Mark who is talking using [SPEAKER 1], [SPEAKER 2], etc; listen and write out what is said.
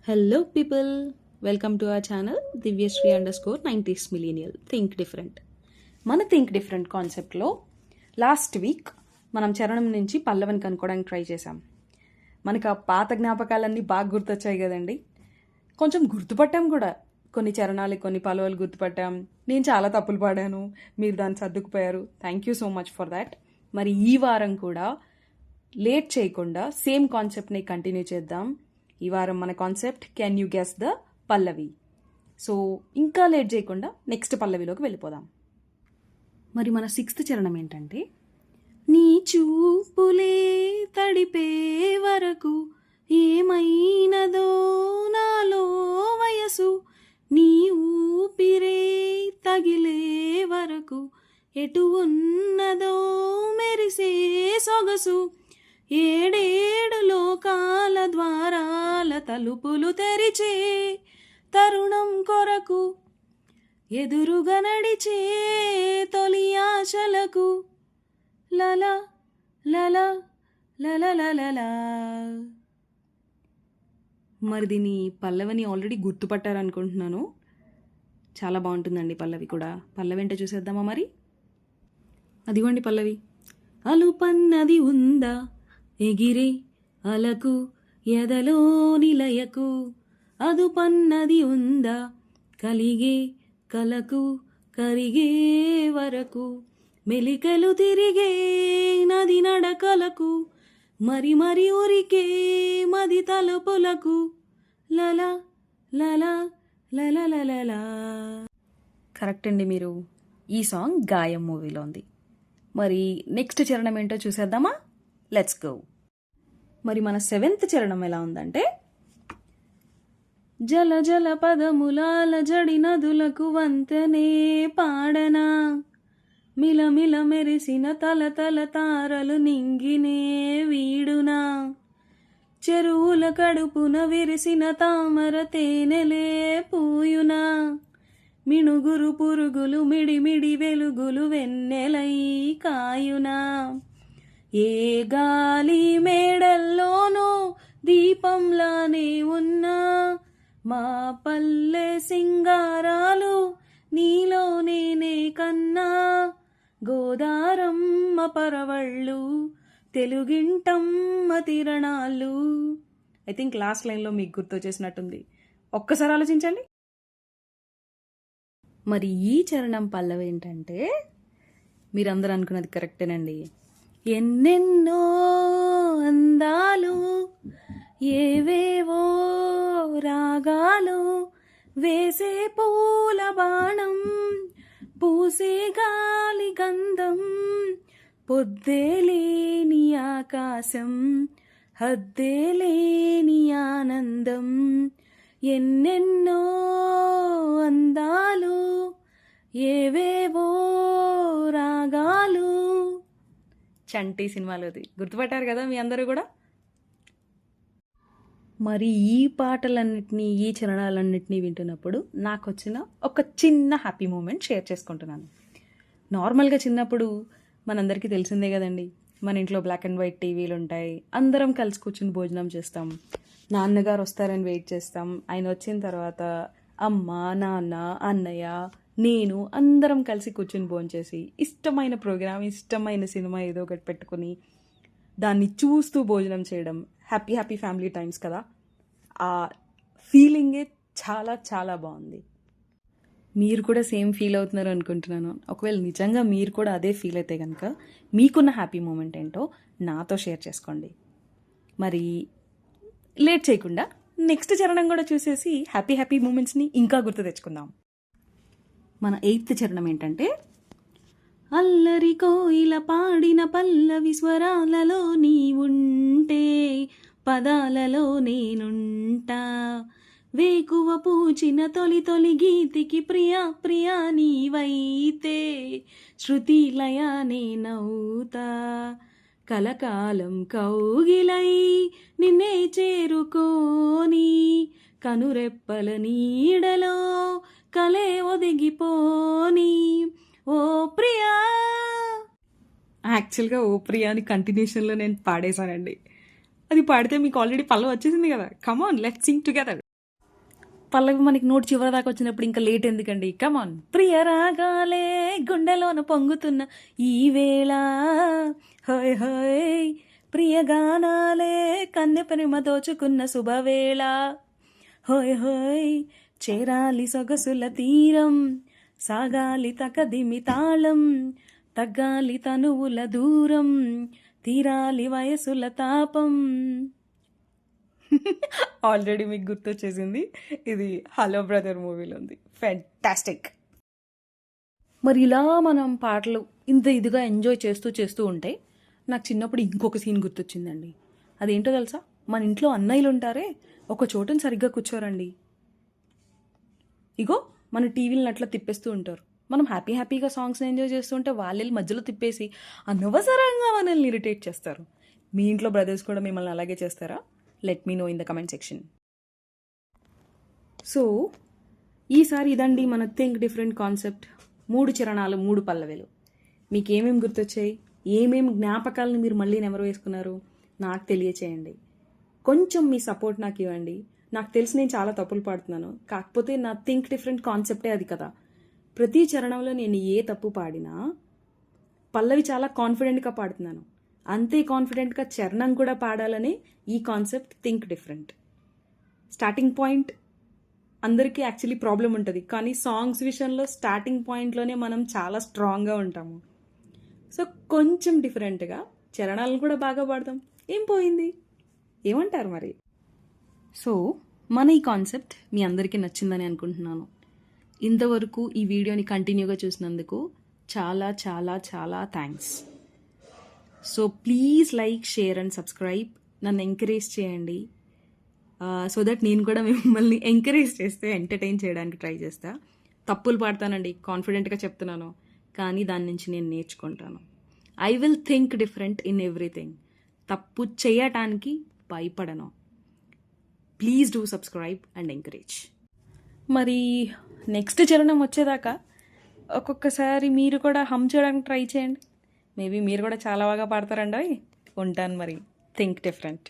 [SPEAKER 1] Hello people, welcome to our channel Divyasri _90s millennial think different. మన think different కాన్సెప్ట్లో last week మనం చరణం నుంచి పల్లవిని కనుక్కోవడానికి ట్రై చేశాం. మనకు ఆ పాత జ్ఞాపకాలన్నీ బాగా గుర్తొచ్చాయి కదండి. కొంచెం గుర్తుపట్టాం కూడా, కొన్ని చరణాలు కొన్ని పల్లవులు గుర్తుపట్టాం. నేను చాలా తప్పులు పాడాను, మీరు దాన్ని సర్దుకుపోయారు. Thank you so much for that. మరి ఈ వారం కూడా లేట్ చేయకుండా సేమ్ కాన్సెప్ట్ని కంటిన్యూ చేద్దాం. ఈ వారం మన concept can you guess the Pallavi. So ఇంకా లేట్ చేయకుండా నెక్స్ట్ పల్లవిలోకి వెళ్ళిపోదాం. మరి మన 6th చరణం ఏంటంటే, నీ చూపులే తడిపే వరకు ఏమైనదో నాలో వయసు, నీ ఊపిరే తగిలే వరకు ఎటు ఉన్నదో మెరిసే సొగసు, ఏడేడు లోకాల ద్వారాల తలుపులు తెరిచే తరుణం కొరకు ఎదురుగా నడిచే తొలి ఆశలకు లల లల లల లల. మరి దీని పల్లవిని ఆల్రెడీ గుర్తుపట్టారనుకుంటున్నాను. చాలా బాగుంటుందండి పల్లవి కూడా. పల్లవి ఏంటో చూసేద్దామా మరి. అదిగోండి పల్లవి. అలుపన్నది ఉందా ఎగిరే అలకు ఎదలో నిలయకు, అదుపన్నది ఉందా కలిగే కలకు కరిగే వరకు, మెలికలు తిరిగే నది నడకలకు మరి మరి ఉరికే మది తలుపులకు లల లల లల లల. కరెక్ట్ అండి మీరు. ఈ సాంగ్ గాయం మూవీలో ఉంది. మరి నెక్స్ట్ చరణం ఏంటో చూసేద్దామా. Let's go. మరి మన 7th చరణం ఎలా ఉందంటే, జల జల పదములాల జడి నదులకు వంతనే పాడనా, మిలమిల మెరిసిన తల తల తారలు నింగినే వీడునా, చెరువుల కడుపున విరిసిన తామర తేనెలే పూయునా, మిణుగురు పురుగులు మిడిమిడి వెలుగులు వెన్నెలై కాయునా, ఏ గాలి మేడల్లోనూ దీపంలానే ఉన్నా, మా పల్లె సింగారాలు నీలో నేనే కన్నా, గోదారమ్మ పరవళ్ళు తెలుగింటమ్మ తిరణాలు. ఐ థింక్ లాస్ట్ లైన్లో మీకు గుర్తొచ్చేసినట్టుంది. ఒక్కసారి ఆలోచించండి. మరి ఈ చరణం పల్లవి ఏంటంటే, మీరందరూ అనుకున్నది కరెక్టేనండి. ఎన్నెన్నో అందాలు ఏవేవో రాగాలు, వేసే పూల బాణం పూసే గాలి గంధం, పొద్దేలేని ఆకాశం హద్దేలేని ఆనందం, ఎన్నెన్నో అందాలు ఏవేవో రాగాలు. చంటి సినిమాలోది. గుర్తుపట్టారు కదా మీ అందరూ కూడా. మరి ఈ పాటలన్నిటినీ ఈ చరణాలన్నిటినీ వింటున్నప్పుడు నాకు వచ్చిన ఒక చిన్న హ్యాపీ మూమెంట్ షేర్ చేసుకుంటున్నాను. నార్మల్గా చిన్నప్పుడు మనందరికీ తెలిసిందే కదండి, మన ఇంట్లో బ్లాక్ అండ్ వైట్ టీవీలు ఉంటాయి. అందరం కలిసి కూర్చుని భోజనం చేస్తాం. నాన్నగారు వస్తారని వెయిట్ చేస్తాం. ఆయన వచ్చిన తర్వాత అమ్మ నాన్న అన్నయ్య నేను అందరం కలిసి కూర్చుని భోంచేసి ఇష్టమైన ప్రోగ్రామ్ ఇష్టమైన సినిమా ఏదో ఒకటి పెట్టుకుని దాన్ని చూస్తూ భోజనం చేయడం హ్యాపీ హ్యాపీ ఫ్యామిలీ టైమ్స్ కదా. ఆ ఫీలింగే చాలా చాలా బాగుంది. మీరు కూడా సేమ్ ఫీల్ అవుతున్నారు అనుకుంటున్నాను. ఒకవేళ నిజంగా మీరు కూడా అదే ఫీల్ అయితే కనుక మీకున్న హ్యాపీ మూమెంట్ ఏంటో నాతో షేర్ చేసుకోండి. మరి లేట్ చేయకుండా నెక్స్ట్ చరణం కూడా చూసేసి హ్యాపీ హ్యాపీ మూమెంట్స్ని ఇంకా గుర్తు తెచ్చుకుందాం. మన 8th చరణం ఏంటంటే, అల్లరి కోయిల పాడిన పల్లవి స్వరాలలో నీ ఉంటే పదాలలో నేనుంటా, వేకువ పూచిన తొలి తొలి గీతికి ప్రియా ప్రియా నీవైతే శృతి లయ నేనవుతా, కలకాలం కౌగిలై నిన్నే చేరుకోని కనురెప్పల నీడలో కలే ఒదిగిపోని ఓ ప్రియా. యాక్చువల్గా ఓ ప్రియా అని కంటిన్యూషన్లో నేను పాడేశానండి. అది పాడితే మీకు ఆల్రెడీ పల్లవి వచ్చేసింది కదా. Come on, let's sing together. పల్లవి మనకి నోటి చివరి దాకా వచ్చినప్పుడు ఇంకా లేట్ ఎందుకండి, కమాన్. ప్రియ రాగాలే గుండెలోన పొంగుతున్న ఈ వేళ, హోయ్ హోయ్ ప్రియ గానాలే కన్నె ప్రేమ దోచుకున్న శుభవేళ, హోయ్ హోయ్ చేరాలి సొగసుల తీరం, సాగాలి తకదిమి తాళం, తగ్గాలి తనువుల దూరం, తీరాలి వయసుల తాపం. ఆల్రెడీ మీకు గుర్తొచ్చేసింది, ఇది హలో బ్రదర్ మూవీలో ఉంది. ఫ్యాంటాస్టిక్. మరి ఇలా మనం పాటలు ఇంత ఇదిగా ఎంజాయ్ చేస్తూ చేస్తూ ఉంటే నాకు చిన్నప్పుడు ఇంకొక సీన్ గుర్తొచ్చిందండి. అదేంటో తెలుసా? మన ఇంట్లో అన్నయ్యలు ఉంటారే, ఒక చోటని సరిగ్గా కూర్చోరండి. ఇగో మన టీవీలను అట్లా తిప్పేస్తూ ఉంటారు. మనం హ్యాపీగా సాంగ్స్ని ఎంజాయ్ చేస్తుంటే వాళ్ళు మధ్యలో తిప్పేసి అనవసరంగా మనల్ని ఇరిటేట్ చేస్తారు. మీ ఇంట్లో బ్రదర్స్ కూడా మిమ్మల్ని అలాగే చేస్తారా? Let me know in the comment section. So ఈసారి ఇదండి మన థింక్ డిఫరెంట్ కాన్సెప్ట్. 3 చరణాలు 3 పల్లవిలు. మీకు ఏమేమి గుర్తొచ్చాయి, ఏమేమి జ్ఞాపకాలను మీరు మళ్ళీ నెమరు వేసుకున్నారు నాకు తెలియచేయండి. కొంచెం మీ సపోర్ట్ నాకు ఇవ్వండి. నాకు తెలిసి నేను చాలా తప్పులు పాడుతున్నాను, కాకపోతే నా థింక్ డిఫరెంట్ కాన్సెప్టే అది కదా. ప్రతి చరణంలో నేను ఏ తప్పు పాడినా పల్లవి చాలా కాన్ఫిడెంట్గా పాడుతున్నాను, అంతే కాన్ఫిడెంట్గా చరణం కూడా పాడాలని ఈ concept think different. Starting point అందరికీ యాక్చువల్లీ ప్రాబ్లం ఉంటుంది, కానీ సాంగ్స్ విషయంలో స్టార్టింగ్ పాయింట్లోనే మనం చాలా స్ట్రాంగ్గా ఉంటాము. సో కొంచెం డిఫరెంట్గా చరణాలను కూడా బాగా పాడతాం, ఏం పోయింది, ఏమంటారు మరి? సో మన ఈ కాన్సెప్ట్ మీ అందరికీ నచ్చిందని అనుకుంటున్నాను. ఇంతవరకు ఈ వీడియోని కంటిన్యూగా చూసినందుకు చాలా చాలా చాలా thanks. So please like, share and subscribe. నన్ను ఎంకరేజ్ చేయండి, సో దట్ నేను కూడా మిమ్మల్ని ఎంకరేజ్ చేస్తే ఎంటర్టైన్ చేయడానికి ట్రై చేస్తా. తప్పులు పాడతానండి, కాన్ఫిడెంట్గా చెప్తున్నాను, కానీ దాని నుంచి నేను నేర్చుకుంటాను. I will think different in everything. తప్పు చేయటానికి భయపడను. Please do subscribe and encourage. మరి నెక్స్ట్ చరణం వచ్చేదాకా ఒక్కొక్కసారి మీరు కూడా హమ్ చేయడానికి ట్రై చేయండి. మేబీ మీరు కూడా చాలా బాగా పాడతారండి. ఉంటాను మరి. Think different.